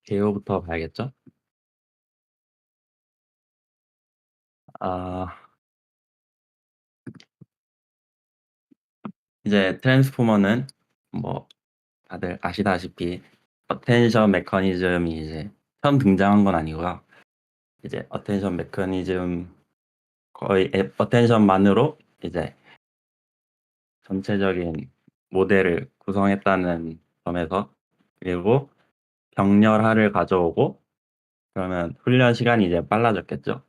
개요부터 봐야겠죠? 아 이제 트랜스포머는 뭐 다들 아시다시피 어텐션 메커니즘이 이제 처음 등장한 건 아니고요. 이제 어텐션 메커니즘 거의 어텐션만으로 이제 전체적인 모델을 구성했다는 점에서, 그리고 병렬화를 가져오고, 그러면 훈련 시간이 이제 빨라졌겠죠.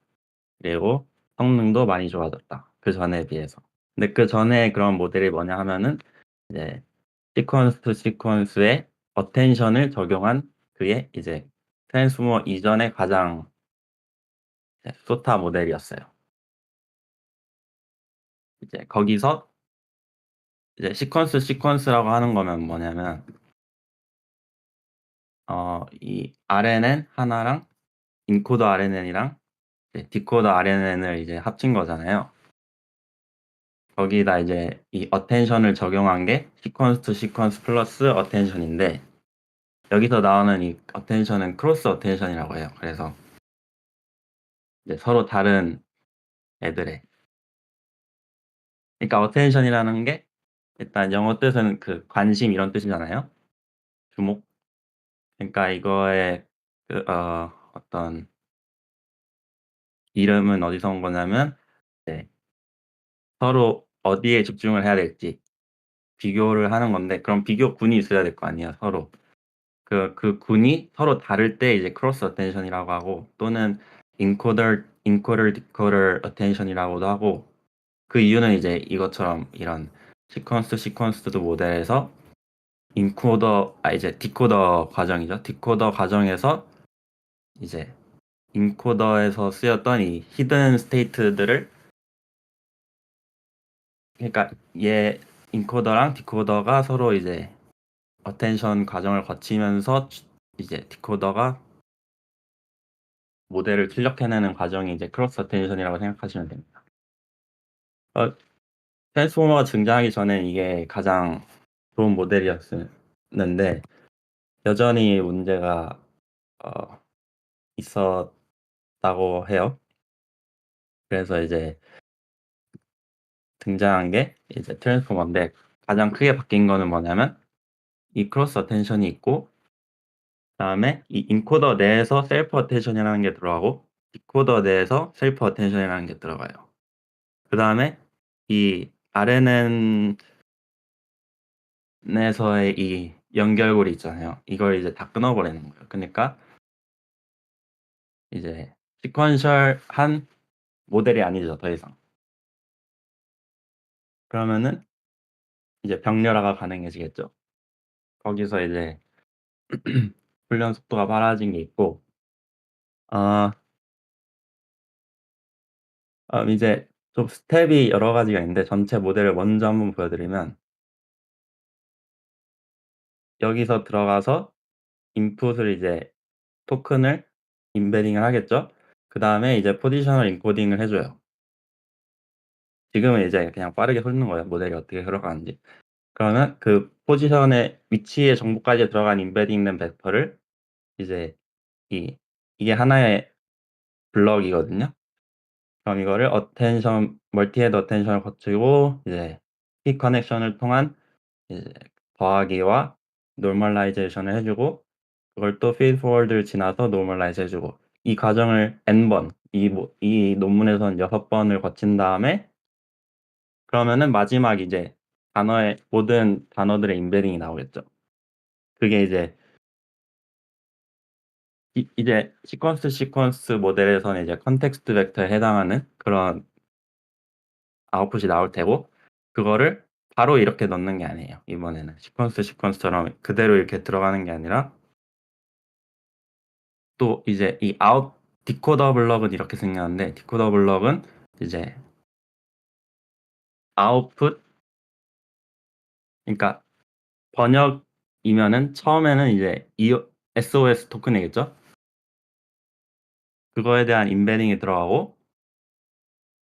그리고 성능도 많이 좋아졌다, 그전에 비해서. 근데 그전에 그런 모델이 뭐냐 하면은 이제 시퀀스 투 시퀀스에 어텐션을 적용한, 그게 이제 트랜스포머 이전의 가장 이제 소타 모델이었어요. 이제 거기서 이제 시퀀스라고 하는 거면 뭐냐면, 이 RNN 하나랑 인코더 RNN이랑 이제 디코더 RNN을 이제 합친 거잖아요. 거기다 이제 이 어텐션을 적용한 게 시퀀스 투 시퀀스 플러스 어텐션인데, 여기서 나오는 이 어텐션은 크로스 어텐션이라고 해요. 그래서 이제 서로 다른 애들의, 그러니까 어텐션이라는 게 일단 영어 뜻은 그 관심 이런 뜻이잖아요. 주목. 그러니까 이거의 어떤 이름은 어디서 온 거냐면, 네, 서로 어디에 집중을 해야 될지 비교를 하는 건데, 그럼 비교군이 있어야 될 거 아니에요, 서로. 그 군이 서로 다를 때 이제 크로스 어텐션이라고 하고, 또는 디코더 어텐션이라고도 하고. 그 이유는 이제 이것처럼 이런 시퀀스 모델에서 이제 디코더 과정이죠. 디코더 과정에서 이제 인코더에서 쓰였던 이 히든 스테이트들을, 그러니까 얘 인코더랑 디코더가 서로 이제 어텐션 과정을 거치면서 이제 디코더가 모델을 출력해내는 과정이 이제 크로스 어텐션이라고 생각하시면 됩니다. 어 트랜스포머가 등장하기 전엔 이게 가장 좋은 모델이었는데, 여전히 문제가 어 있었다고 해요. 그래서 이제 등장한 게 이제 트랜스포머인데, 가장 크게 바뀐 거는 뭐냐면 이 크로스 어텐션이 있고, 그다음에 이 인코더 내에서 셀프 어텐션이라는 게 들어가고, 디코더 내에서 셀프 어텐션이라는 게 들어가요. 그다음에 이 RNN에서의 이 연결고리 있잖아요. 이걸 이제 다 끊어 버리는 거예요. 그니까 이제 시퀀셜한 모델이 아니죠, 더 이상. 그러면은 이제 병렬화가 가능해지겠죠. 거기서 이제 훈련 속도가 빨라진 게 있고, 어 이제 좀 스텝이 여러 가지가 있는데, 전체 모델을 먼저 한번 보여 드리면, 여기서 들어가서 인풋을 이제 토큰을 임베딩을 하겠죠. 그다음에 이제 포지셔널 인코딩을 해 줘요. 지금은 이제 그냥 빠르게 훑는 거예요, 모델이 어떻게 흘러가는지. 그러면 그 포지션의 위치의 정보까지 들어간 임베딩된 벡터를 이제 이 이게 하나의 블럭이거든요. 그럼 이거를 멀티 헤드 어텐션을 거치고 이제 킥 커넥션을 통한 이제 더하기와 노멀라이제이션을 해 주고, 그걸 또 feed forward를 지나서 노멀라이즈 해 주고, 이 과정을 n 번, 이 논문에서는 6 번을 거친 다음에, 그러면은 마지막 이제 단어의 모든 단어들의 임베딩이 나오겠죠. 그게 이제 이제 시퀀스 모델에서는 이제 컨텍스트 벡터에 해당하는 그런 아웃풋이 나올 테고, 그거를 바로 이렇게 넣는 게 아니에요, 이번에는. 시퀀스처럼 그대로 이렇게 들어가는 게 아니라, 또 이제 이 디코더 블럭은 이렇게 생겼는데, 디코더 블럭은 이제 아웃풋, 그러니까 번역이면은 처음에는 이제 SOS 토큰이겠죠. 그거에 대한 임베딩이 들어가고,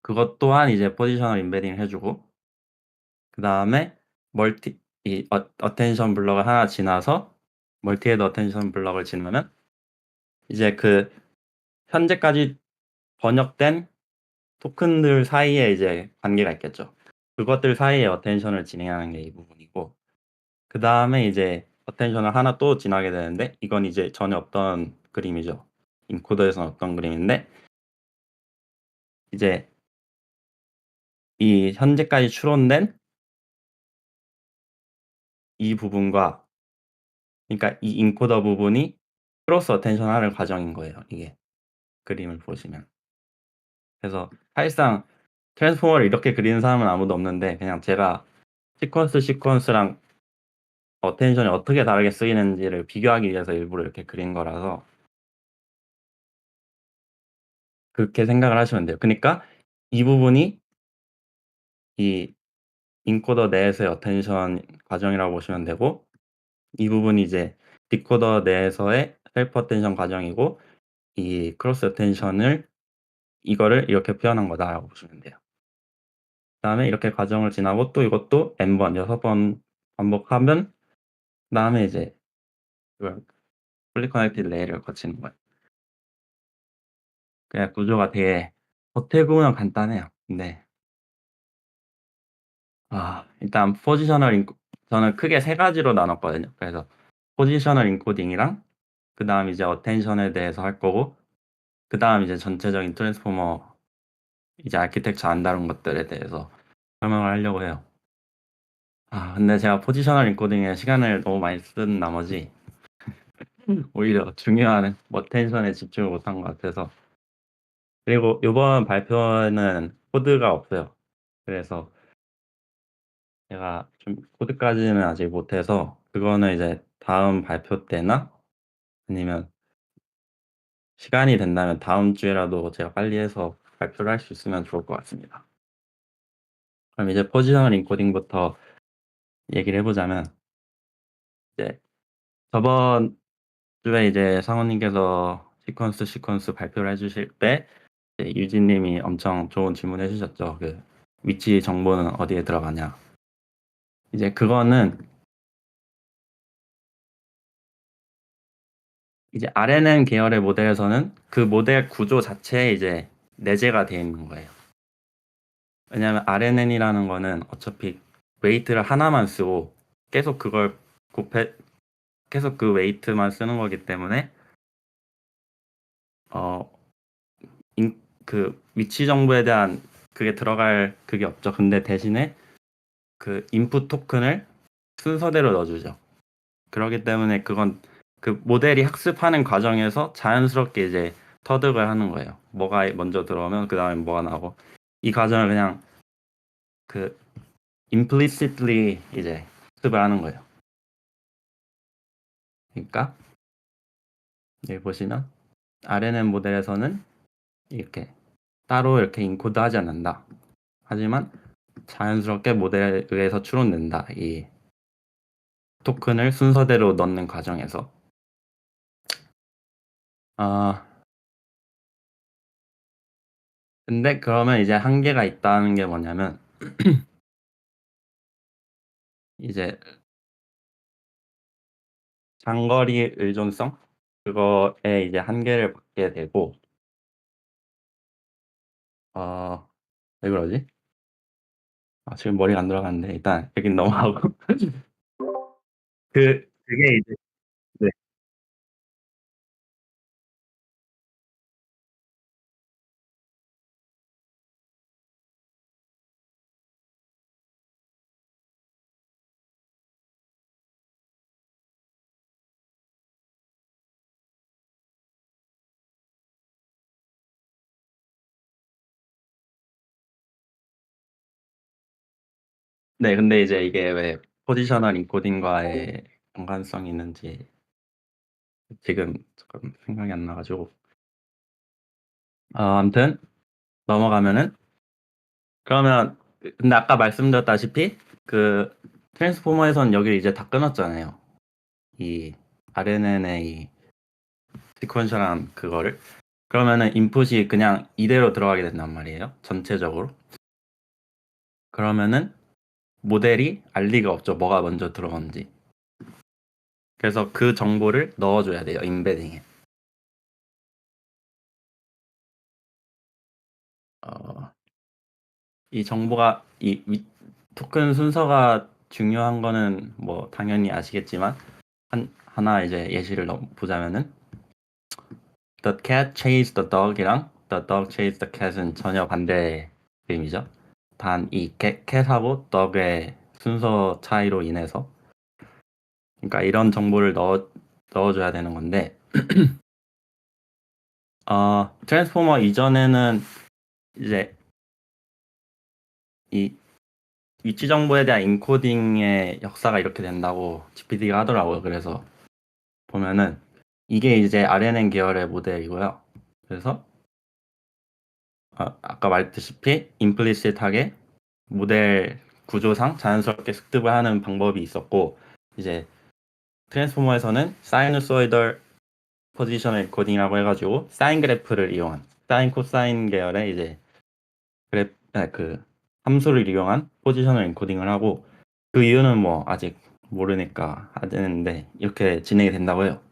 그것 또한 이제 포지셔널 임베딩을 해 주고, 그다음에 멀티 이 어텐션 블럭을 하나 지나서 멀티 헤드 어텐션 블럭을 지나면 이제 그 현재까지 번역된 토큰들 사이에 이제 관계가 있겠죠. 그것들 사이에 어텐션을 진행하는 게 이 부분이고, 그다음에 이제 어텐션을 하나 또 지나게 되는데, 이건 이제 전혀 없던 그림이죠. 인코더에서는 없던 그림인데, 이제 이 현재까지 추론된 이 부분과, 그러니까 이 인코더 부분이 크로스 어텐션 하는 과정인 거예요, 이게. 그림을 보시면. 그래서 사실상 트랜스포머를 이렇게 그리는 사람은 아무도 없는데, 그냥 제가 시퀀스랑 어텐션이 어떻게 다르게 쓰이는지를 비교하기 위해서 일부러 이렇게 그린 거라서 그렇게 생각을 하시면 돼요. 그니까 이 부분이 이 인코더 내에서의 어텐션 과정이라고 보시면 되고, 이 부분이 이제 디코더 내에서의 셀프 어텐션 과정이고, 이 크로스 어텐션을 이거를 이렇게 표현한 거다라고 보시면 돼요. 그다음에 이렇게 과정을 지나고 또 이것도 n번 6번 반복하면, 그다음에 이제 그걸 풀리 커넥티드 레일을 거치는 거예요. 그냥 구조가 되게 겉에 보면 간단해요. 근데 일단 포지셔널 인코 저는 크게 세 가지로 나눴거든요. 그래서 포지셔널 인코딩이랑, 그다음 이제 어텐션에 대해서 할 거고, 그다음 이제 전체적인 트랜스포머 이제 아키텍처 안 다룬 것들에 대해서 설명을 하려고 해요. 근데 제가 포지셔널 인코딩에 시간을 너무 많이 쓴 나머지 오히려 중요한 어텐션에 집중을 못한 것 같아서. 그리고 요번 발표는 코드가 없어요. 그래서 제가 좀 코드까지는 아직 못해서, 그거는 이제 다음 발표 때나 아니면 시간이 된다면 다음 주에라도 제가 빨리 해서 발표를 할 수 있으면 좋을 것 같습니다. 그럼 이제 포지셔널 인코딩부터 얘기를 해 보자면, 이제 저번 주에 이제 상원님께서 시퀀스 발표를 해 주실 때 이제 유진 님이 엄청 좋은 질문해 주셨죠. 그 위치 정보는 어디에 들어가냐. 이제 그거는 이제 RNN 계열의 모델에서는 그 모델 구조 자체에 이제 내재가 되어 있는 거예요. 왜냐하면 RNN이라는 거는 어차피 웨이트를 하나만 쓰고 계속 그걸 곱해 계속 그 웨이트만 쓰는 거기 때문에 어 그 위치 정보에 대한 그게 들어갈 그게 없죠. 근데 대신에 그 인풋 토큰을 순서대로 넣어주죠. 그렇기 때문에 그건 그 모델이 학습하는 과정에서 자연스럽게 이제 터득을 하는 거예요. 뭐가 먼저 들어오면 그 다음에 뭐가 나오고, 이 과정을 그냥 그 implicitly 이제 학습을 하는 거예요. 그러니까 여기 보시면 RNN 모델에서는 이렇게 따로 이렇게 인코드하지 않는다. 하지만 자연스럽게 모델에 의해서 추론된다. 이 토큰을 순서대로 넣는 과정에서. 아 근데 그러면 이제 한계가 있다는 게 뭐냐면, 이제 장거리 의존성, 그거에 이제 한계를 받게 되고, 어 왜 그러지? 지금 머리가 안 돌아가는데 일단 여긴 넘어가고 그게 이제. 네. 네, 근데 이제 이게 왜 포지셔널 인코딩과의 연관성이 있는지 지금 잠깐 생각이 안 나 가지고. 아무튼 넘어가면은, 그러면 근데 아까 말씀드렸다시피 그 트랜스포머에선 여기를 이제 다 끊었잖아요. 이 RNN의 이 시퀀셜한 그거를. 그러면은 인풋이 그냥 이대로 들어가게 된단 말이에요, 전체적으로. 그러면은 모델이 알 리가 없죠, 뭐가 먼저 들어온지. 그래서 그 정보를 넣어줘야 돼요, 임베딩에. 이 정보가 토큰 순서가 중요한 거는 뭐 당연히 아시겠지만 하나 이제 예시를 보자면은 The cat chased the dog이랑 The dog chased the cat은 전혀 반대 그림이죠. 단 이 cat하고 dog의 순서 차이로 인해서 그러니까 이런 정보를 넣어줘야 되는 건데 트랜스포머 이전에는 이제 이 위치 정보에 대한 인코딩의 역사가 이렇게 된다고 GPT가 하더라고요. 그래서 보면은 이게 이제 RNN 계열의 모델이고요. 그래서 아까 말했다시피 임플리시트하게 모델 구조상 자연스럽게 습득을 하는 방법이 있었고 이제 트랜스포머에서는 사이누소이덜 포지셔널 인코딩이라고 해가지고 사인 그래프를 이용한 사인 코사인 계열의 이제 그 함수를 이용한 포지셔널 인코딩을 하고 그 이유는 뭐 아직 모르니까 하는데 이렇게 진행이 된다고 해요.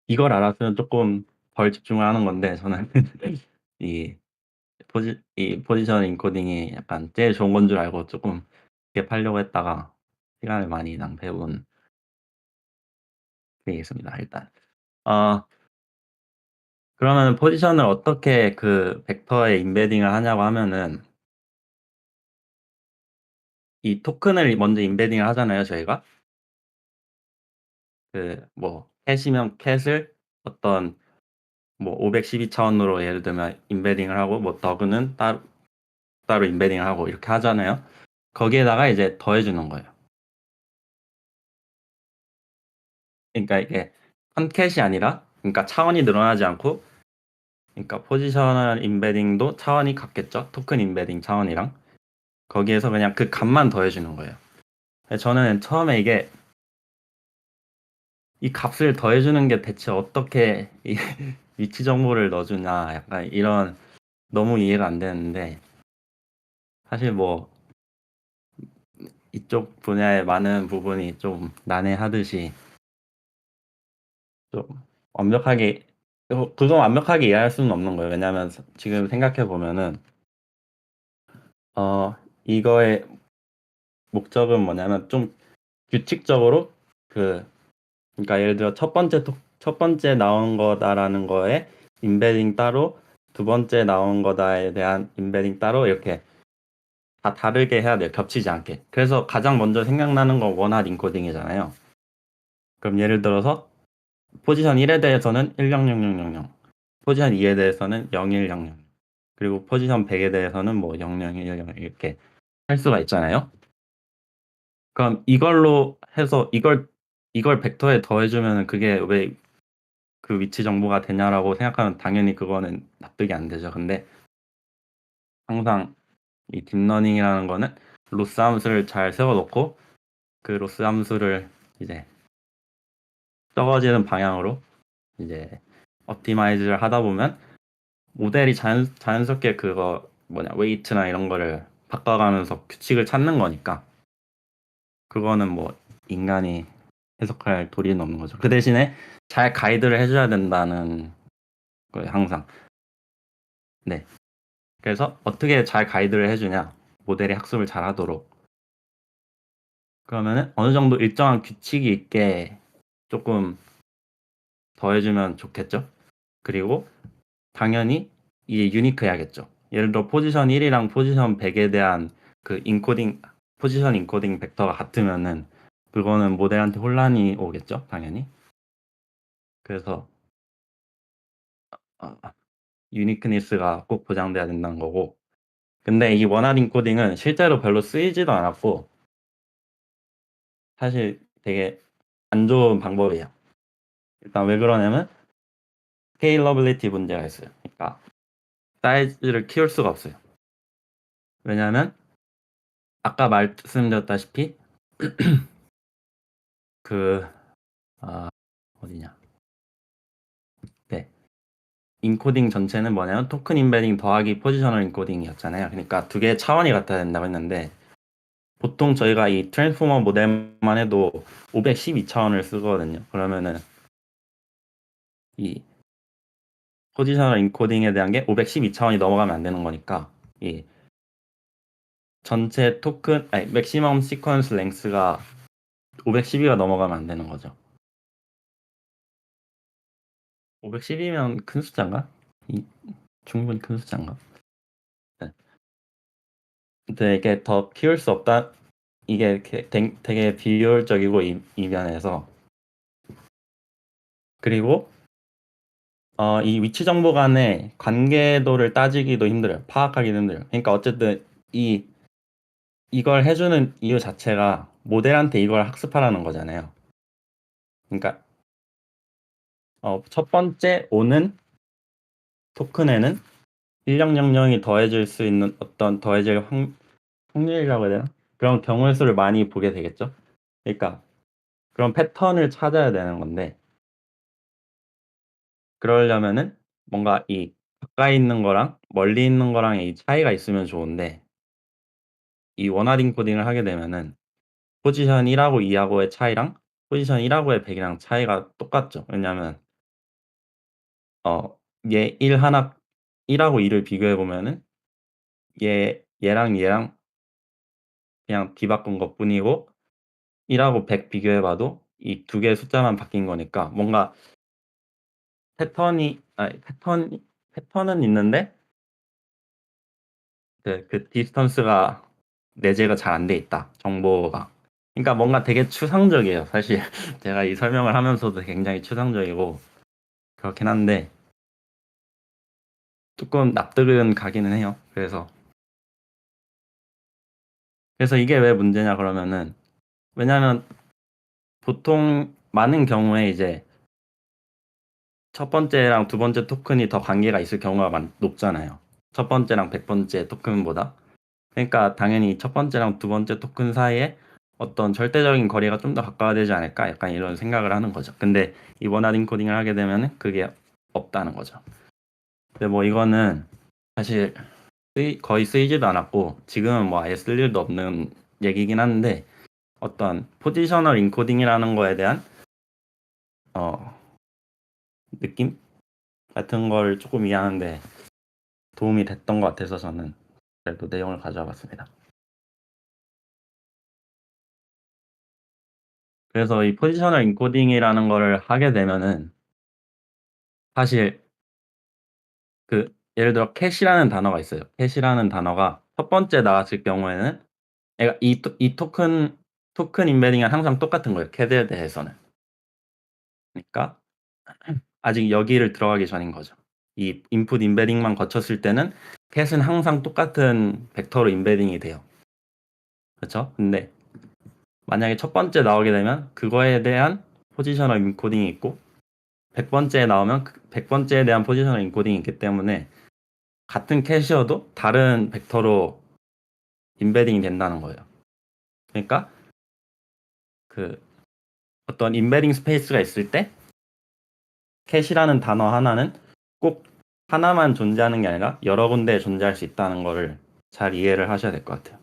이걸 알았으면 조금 덜 집중을 하는 건데 저는 이 이 포지셔널 인코딩이 약간 제일 좋은 건 줄 알고 조금 개입하려고 했다가 시간을 많이 낭비해 본 게 있습니다. 일단 어 그러면 포지션을 어떻게 그 벡터에 임베딩을 하냐고 하면은 이 토큰을 먼저 임베딩을 하잖아요, 저희가. 그 뭐 캣이면 캣을 어떤 뭐 512 차원으로 예를 들면 임베딩을 하고 뭐 더그는 따로 임베딩을 하고 이렇게 하잖아요. 거기에다가 이제 더해 주는 거예요. 그러니까 이게 한 캣이 아니라 그러니까 차원이 늘어나지 않고 그러니까 포지셔널 임베딩도 차원이 같겠죠. 토큰 임베딩 차원이랑. 거기에서 그냥 그 값만 더해 주는 거예요. 저는 처음에 이게 이 값을 더해 주는 게 대체 어떻게 이 위치 정보를 넣어 주냐 약간 이런 너무 이해가 안 되는데 사실 뭐 이쪽 분야의 많은 부분이 좀 난해하듯이 좀 완벽하게 그건 완벽하게 이해할 수는 없는 거예요. 왜냐하면 지금 생각해 보면은 이거의 목적은 뭐냐면 좀 규칙적으로 그러니까 예를 들어 첫 번째 나온 거다라는 거에 임베딩 따로 두 번째 나온 거다에 대한 임베딩 따로 이렇게 다 다르게 해야 돼요. 겹치지 않게. 그래서 가장 먼저 생각나는 건 원핫 인코딩이잖아요. 그럼 예를 들어서 포지션 1에 대해서는 100000, 포지션 2에 대해서는 0100, 그리고 포지션 100에 대해서는 뭐 0010 이렇게 할 수가 있잖아요. 그럼 이걸로 해서 이걸 벡터에 더해주면 그게 왜 그 위치 정보가 되냐라고 생각하면 당연히 그거는 납득이 안 되죠. 근데 항상 이 딥러닝이라는 거는 로스 함수를 잘 세워놓고 그 로스 함수를 이제 적어지는 방향으로 이제 옵티마이즈를 하다 보면 모델이 자연스럽게 그거 웨이트나 이런 거를 바꿔가면서 규칙을 찾는 거니까 그거는 뭐 인간이 해석할 도리는 없는 거죠. 그 대신에 잘 가이드를 해줘야 된다는 거예요, 항상. 네. 그래서 어떻게 잘 가이드를 해주냐? 모델이 학습을 잘 하도록. 그러면은 어느 정도 일정한 규칙이 있게 조금 더해주면 좋겠죠? 그리고 당연히 이게 유니크해야겠죠. 예를 들어 포지션 1이랑 포지션 100에 대한 그 포지션 인코딩 벡터가 같으면은 그거는 모델한테 혼란이 오겠죠, 당연히. 그래서 유니크니스가 꼭 보장돼야 된다는 거고. 근데 이 원활 인코딩은 실제로 별로 쓰이지도 않았고 사실 되게 안 좋은 방법이에요. 일단 왜 그러냐면 스케일러빌리티 문제가 있어요. 그러니까 사이즈를 키울 수가 없어요. 왜냐하면 아까 말씀드렸다시피 그 어디냐? 네. 인코딩 전체는 뭐냐면 토큰 임베딩 더하기 포지셔널 인코딩이었잖아요. 그러니까 두 개의 차원이 같아야 된다고 했는데 보통 저희가 이 트랜스포머 모델만 해도 512차원을 쓰거든요. 그러면은 이 포지셔널 인코딩에 대한 게 512차원이 넘어가면 안 되는 거니까 이 전체 토큰 아니 맥시멈 시퀀스 랭스가 512가 넘어가면 안 되는 거죠. 510이면 큰 숫자인가? 충분히 큰 숫자인가? 네. 근데 이게 더 키울 수 없다. 이게 되게 비효율적이고 이 면에서. 그리고 이 위치 정보 간의 관계도를 따지기도 힘들어요. 파악하기도 힘들어요. 그러니까 어쨌든 이걸 해주는 이유 자체가 모델한테 이걸 학습하라는 거잖아요. 그러니까 첫 번째 오는 토큰에는 1000이 더해질 수 있는 어떤 더해질 확률이라고 해야 되나? 그런 경우의 수를 많이 보게 되겠죠. 그러니까 그런 패턴을 찾아야 되는 건데 그러려면은 뭔가 이 가까이 있는 거랑 멀리 있는 거랑의 이 차이가 있으면 좋은데 이 원하딩 코딩을 하게 되면은 포지션 1하고 2하고의 차이랑 포지션 1하고의 100이랑 차이가 똑같죠. 왜냐하면 어 얘 1하고 2를 비교해 보면은 얘랑 그냥 뒤바꾼 것뿐이고 1하고 100 비교해 봐도 이 두 개의 숫자만 바뀐 거니까 뭔가 패턴은 있는데 그 디스턴스가 내재가 잘 안 돼 있다, 정보가. 그러니까 뭔가 되게 추상적이에요. 사실 제가 이 설명을 하면서도 굉장히 추상적이고 그렇긴 한데 조금 납득은 가기는 해요. 그래서 이게 왜 문제냐 그러면은 왜냐면 보통 많은 경우에 이제 첫 번째랑 두 번째 토큰이 더 관계가 있을 경우가 높잖아요. 첫 번째랑 100번째 토큰보다. 그러니까 당연히 첫 번째랑 두 번째 토큰 사이에 어떤 절대적인 거리가 좀 더 가까워지지 않을까? 약간 이런 생각을 하는 거죠. 근데 이 원하딩 코딩을 하게 되면은 그게 없다는 거죠. 근데 뭐 이거는 사실 거의 쓰이지도 않았고 지금은 뭐 아예 쓸 일도 없는 얘기긴 한데 어떤 포지셔널 인코딩이라는 거에 대한 어, 느낌 같은 걸 조금 이해하는데 도움이 됐던 것 같아서 저는 그래도 내용을 가져와 봤습니다. 그래서 이 포지셔널 인코딩이라는 거를 하게 되면은 사실 예를 들어 캐시라는 단어가 있어요. 캐시라는 단어가 첫 번째 나왔을 경우에는 그러니까 이 토큰 임베딩은 항상 똑같은 거예요. 캐드에 대해서는. 그러니까 아직 여기를 들어가기 전인 거죠. 이 인풋 임베딩만 거쳤을 때는 캣은 항상 똑같은 벡터로 임베딩이 돼요. 그렇죠? 근데 만약에 첫 번째 나오게 되면 그거에 대한 포지셔널 인코딩이 있고 100번째에 나오면 100번째에 대한 포지셔널 인코딩이 있기 때문에 같은 캐시여도 다른 벡터로 임베딩이 된다는 거예요. 그러니까 그 어떤 임베딩 스페이스가 있을 때 캐시라는 단어 하나는 꼭 하나만 존재하는 게 아니라 여러 군데에 존재할 수 있다는 거를 잘 이해를 하셔야 될 것 같아요.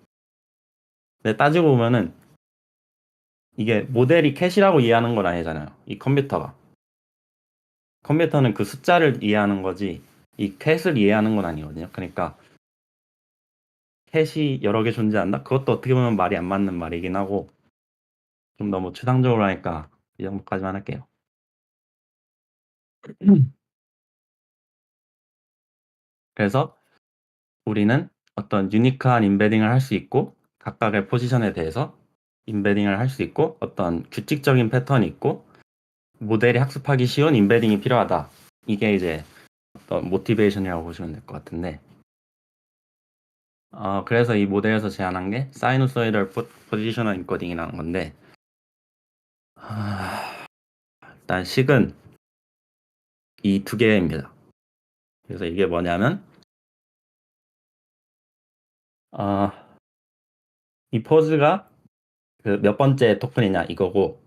근데 따지고 보면은 이게 모델이 캐시라고 이해하는 건 아니잖아요. 이 컴퓨터는 그 숫자를 이해하는 거지 이 캣을 이해하는 건 아니거든요. 그러니까 캣이 여러 개 존재한다? 그것도 어떻게 보면 말이 안 맞는 말이긴 하고 좀 너무 추상적으로 하니까 이 정도까지만 할게요. 그래서 우리는 어떤 유니크한 임베딩을 할 수 있고 각각의 포지션에 대해서 임베딩을 할 수 있고 어떤 규칙적인 패턴이 있고 모델이 학습하기 쉬운 임베딩이 필요하다. 이게 이제 어떤 모티베이션이라고 보시면 될 것 같은데 그래서 이 모델에서 제안한 게 사이누소이덜 포지셔널 인코딩이라는 건데 일단 식은 이 두 개입니다. 그래서 이게 뭐냐면 어, 이 포즈가 그 몇 번째 토큰이냐 이거고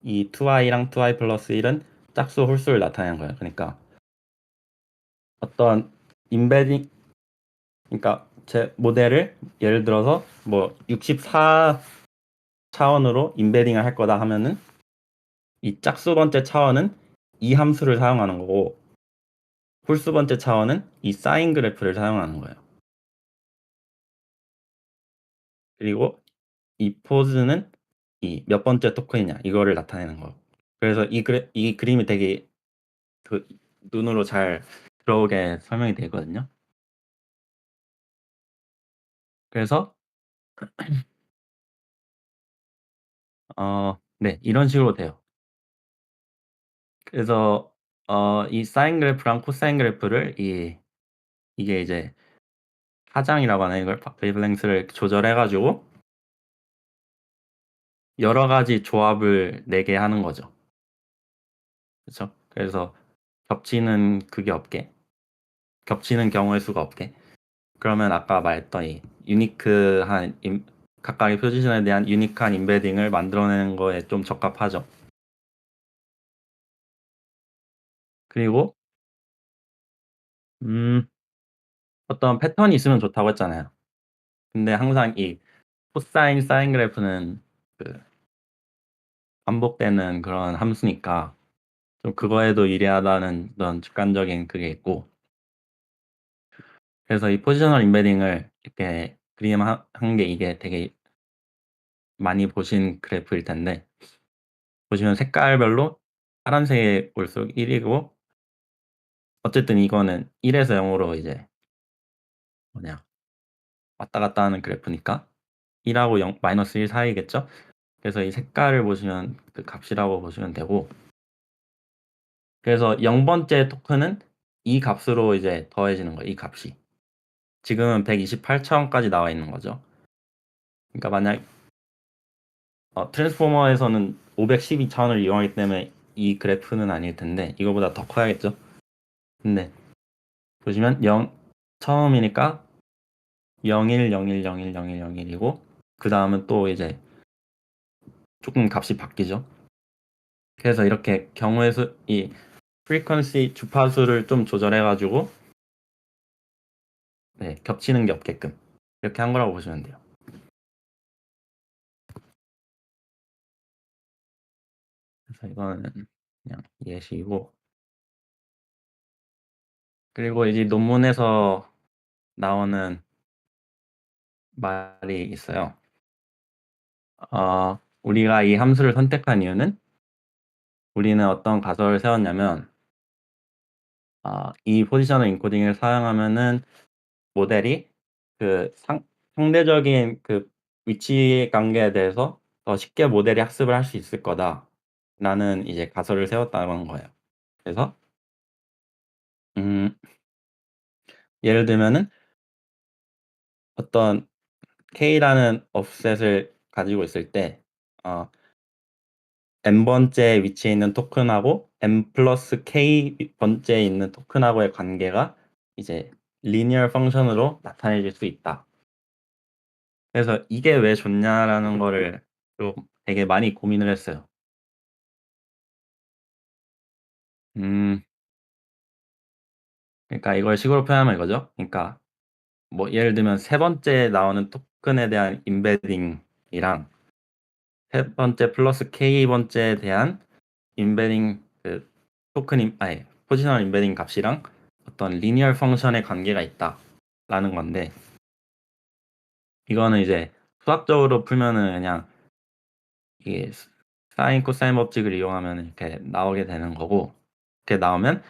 이 2i랑 2i 플러스 1은 짝수 홀수를 나타내는 거예요. 그러니까 어떤 임베딩 그러니까 제 모델을 예를 들어서 뭐 64 차원으로 임베딩을 할 거다 하면은 이 짝수 번째 차원은 이 함수를 사용하는 거고 홀수 번째 차원은 이 사인 그래프를 사용하는 거예요. 그리고 이 포즈는 이 몇 번째 토큰이냐 이거를 나타내는 거. 그래서 이 그림이 되게 그 눈으로 잘 들어오게 설명이 되어 있거든요. 그래서 네 이런 식으로 돼요. 그래서 이 사인 그래프랑 코사인 그래프를 이게 이제 파장이라고 하나요? 이걸 웨이브랭스를 조절해 가지고 여러 가지 조합을 내게 하는 거죠. 그쵸? 그래서 겹치는 그게 없게, 겹치는 경우의 수가 없게. 그러면 아까 말했던 이 유니크한 각각의 포지션에 대한 유니크한 임베딩을 만들어내는 거에 좀 적합하죠. 그리고 음 어떤 패턴이 있으면 좋다고 했잖아요. 근데 항상 이 코사인, 사인 그래프는 그 반복되는 그런 함수니까 좀 그거에도 유리하다는 그런 주관적인 그게 있고, 그래서 이 포지셔널 임베딩을 이렇게 그림 한 게 이게 되게 많이 보신 그래프일 텐데, 보시면 색깔별로 파란색이 올수록 1 이고, 어쨌든 이거는 1 에서 0 으로 이제 뭐냐 왔다 갔다 하는 그래프니까 1 하고 0 -1 사이겠죠. 그래서 이 색깔을 보시면 그 값이라고 보시면 되고, 그래서 0 번째 토큰은 이 값으로 이제 더해지는 거예요, 이 값이. 지금은 128차원까지 나와 있는 거죠. 그러니까 만약 트랜스포머에서는 512차원을 이용하기 때문에 이 그래프는 아닐 텐데 이거보다 더 커야겠죠. 근데 보시면 0 처음이니까 01, 01, 01, 01, 01이고, 그다음은 또 이제 쪼끔 값이 바뀌죠. 그래서 이렇게 경우의 수 이 프리퀀시 주파수를 좀 조절해 가지고 네 겹치는 게 없게끔 이렇게 한 거라고 보시면 돼요. 그래서 이거는 그냥 예시고, 그리고 이제 논문에서 나오는 말이 있어요. 우리가 이 함수를 선택한 이유는 우리는 어떤 가설을 세웠냐면, 이 포지셔널 인코딩을 사용하면은 모델이 그 상대적인 그 위치 관계에 대해서 더 쉽게 모델이 학습을 할 수 있을 거다라는 이제 가설을 세웠다는 거예요. 그래서 음 예를 들면은 어떤 K라는 offset을 가지고 있을 때 어 n 번째 위치에 있는 토큰하고 n 플러스 k 번째에 있는 토큰하고의 관계가 이제 linear function으로 나타내질 수 있다. 그래서 '이게 왜 좋냐.'라는 거를 좀 되게 많이 고민을 했어요. 음 그러니까 이걸 식으로 표현하면 이거죠. 그러니까 뭐 예를 들면 세 번째 나오는 토큰에 대한 임베딩이랑 세 번째 플러스 k 번째에 대한 임베딩 그 토큰 아니 포지셔널 임베딩 값이랑 어떤 리니얼 펑션의 관계가 있다라는 건데, 이거는 이제 수학적으로 풀면은 그냥 이게 사인 코사인 법칙을 이용하면 이렇게 나오게 되는 거고, 이렇게 나오면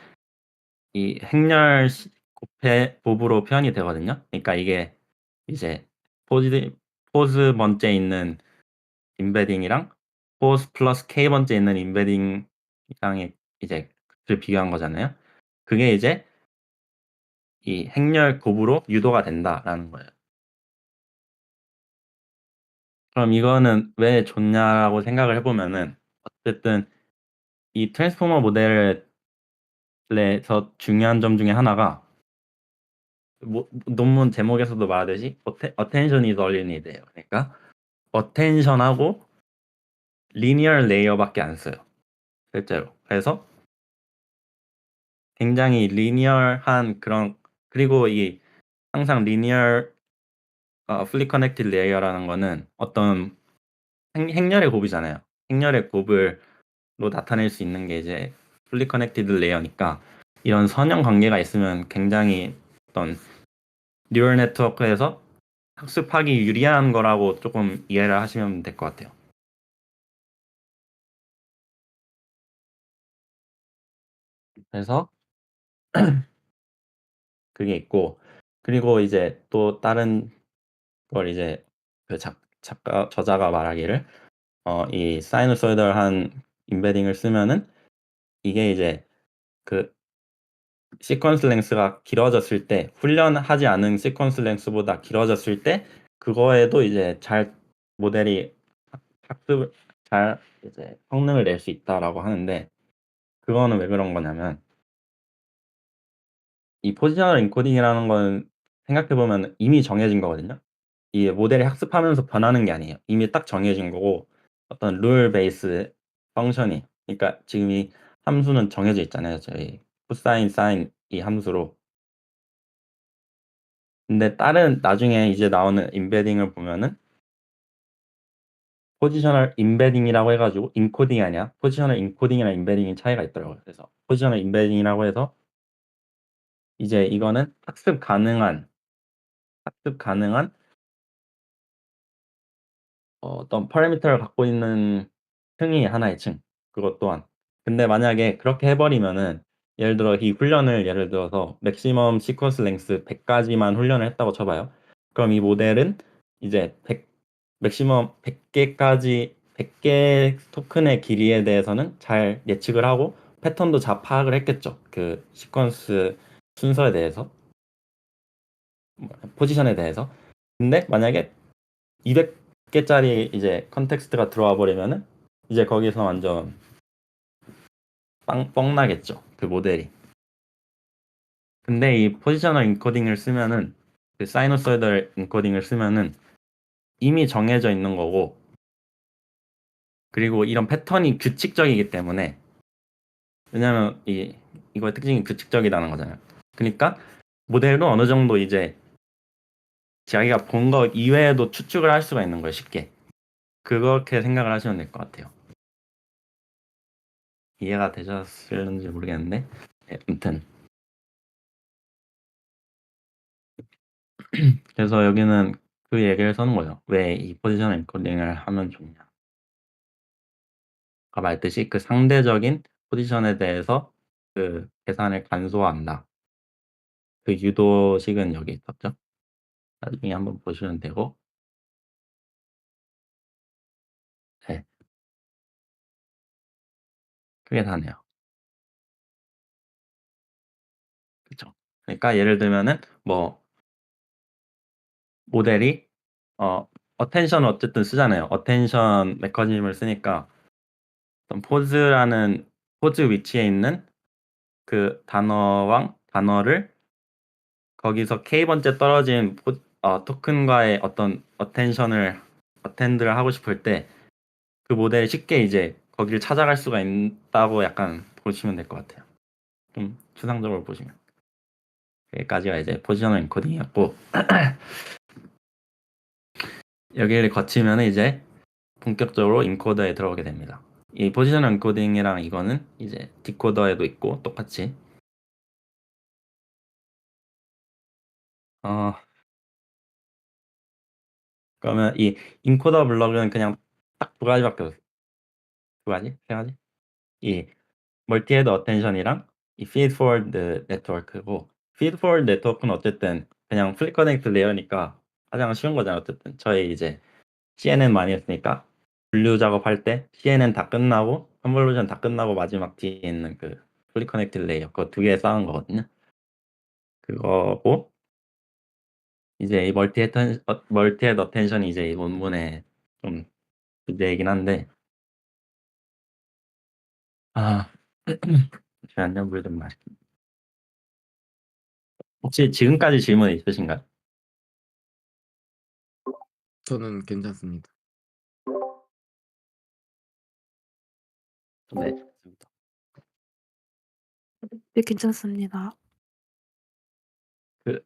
이 행렬 곱해 곱으로 표현이 되거든요. 그러니까 이게 이제 포즈 포즈 번째에 있는 임베딩이랑 포즈 플러스 k 번째에 있는 임베딩이랑의 이제 그 비교한 거잖아요. 그게 이제 이 행렬 곱으로 유도가 된다라는 거예요. 그럼 이거는 왜 좋냐라고 생각을 해 보면은, 어쨌든 이 트랜스포머 모델에서 중요한 점 중에 하나가 뭐 논문 제목에서도 말하듯이 attention is all you need예요. 그러니까 attention하고 linear layer밖에 안 써요, 실제로. 그래서 굉장히 linear한 그런, 그리고 이 항상 linear fully connected layer라는 거는 어떤 행렬의 곱이잖아요. 행렬의 곱을 로 나타낼 수 있는 게 이제 fully connected layer니까 이런 선형 관계가 있으면 굉장히 어떤 뉴럴 네트워크에서 학습하기 유리한 거라고 조금 이해를 하시면 될 것 같아요. 그래서 그게 있고, 그리고 이제 또 다른 걸 이제 그 작가 저자가 말하기를 이 사이누소이덜한 임베딩을 쓰면은 이게 이제 그 시퀀스 랭스가 길어졌을 때, 훈련하지 않은 시퀀스 랭스보다 길어졌을 때 그거에도 이제 잘 모델이 학습을 잘 이제 성능을 낼 수 있다라고 하는데, 그거는 왜 그런 거냐면 이 포지셔널 인코딩이라는 건 생각해 보면 이미 정해진 거거든요. 이 모델이 학습하면서 변하는 게 아니에요. 이미 딱 정해진 거고, 어떤 룰 베이스 펑션이, 그러니까 지금 이 함수는 정해져 있잖아요. 저희 코사인, 사인 이 함수로. 근데 다른 나중에 이제 나오는 임베딩을 보면은 포지셔널 임베딩이라고 해 가지고 인코딩이 아니야 포지셔널 인코딩이랑 임베딩이 차이가 있더라고요. 그래서 포지셔널 임베딩이라고 해서 이제 이거는 학습 가능한 어떤 파라미터를 갖고 있는 층이 하나의 층. 그것 또한. 근데 만약에 그렇게 해 버리면은 예를 들어 이 훈련을 예를 들어서 맥시멈 시퀀스 랭스 100 가지만 훈련을 했다고 쳐 봐요. 그럼 이 모델은 이제 100 맥시멈 100 개까지 100개 토큰의 길이에 대해서는 잘 예측을 하고 패턴도 잘 파악을 했겠죠. 그 시퀀스 순서에 대해서, 포지션에 대해서. 근데 만약에 200 개짜리 이제 컨텍스트가 들어와 버리면은 이제 거기서 완전 빵 뻥 나겠죠, 그 모델이. 근데 이 포지셔널 인코딩을 쓰면은 그 사이노소이덜 인코딩을 쓰면은 이미 정해져 있는 거고, 그리고 이런 패턴이 규칙적이기 때문에, 왜냐면 이거의 특징이 규칙적이라는 거잖아요. 그러니까 모델도 어느 정도 이제 자기가 본 거 이외에도 추측을 할 수가 있는 거예요, 쉽게. 그렇게 생각을 하시면 될 것 같아요. 이해가 되셨을는지 모르겠는데, 예, 아무튼 그래서 여기는 그 얘기를 써는 거예요. 왜 이 포지셔널 인코딩을 하면 좋냐. 아까 말했듯이 그 상대적인 포지션에 대해서 그 계산을 간소화한다. 그 유도식은 여기 있었죠. 나중에 한번 보시면 되고. 네, 그게 다네요. 그쵸. 그러니까 예를 들면은 뭐 모델이 어 어텐션을 어쨌든 쓰잖아요. 어텐션 메커니즘을 쓰니까 어떤 포즈 위치에 있는 그 단어랑 단어를 거기서 K번째 떨어진 토큰과의 어떤 어텐드를 하고 싶을 때 그 모델이 쉽게 이제 거기를 찾아갈 수가 있다고 약간 보시면 될 것 같아요. 좀 추상적으로 보시면. 여기까지가 이제 포지셔널 인코딩이었고, 여기를 거치면 이제 본격적으로 인코더에 들어오게 됩니다. 이 포지셔널 인코딩이랑 이거는 이제 디코더에도 있고 똑같이. 어, 그러면 이 인코더 블럭은 그냥 딱 두 가지밖에 없어요. 두 가지? 세 가지? 이 멀티 헤드 어텐션이랑 이 feed forward 네트워크고, feed forward 네트워크는 어쨌든 그냥 플리 커넥트 레이어니까 가장 쉬운 거잖아요. 어쨌든 저희 이제 CNN 많이 했으니까 분류 작업할 때 CNN 다 끝나고 컨볼루션 다 끝나고 마지막 뒤에 있는 그 플리 커넥트 레이어, 그거 두 개 쌓은 거거든요. 그거고, 이제 이 멀티 헤드 어텐션이 이제 이 논문의 좀 주제이긴 한데, 아 잠시만요, 물 좀 마실게요. 혹시 지금까지 질문 있으신가요? 저는 괜찮습니다. 네, 좋습니다. 네, 괜찮습니다. 그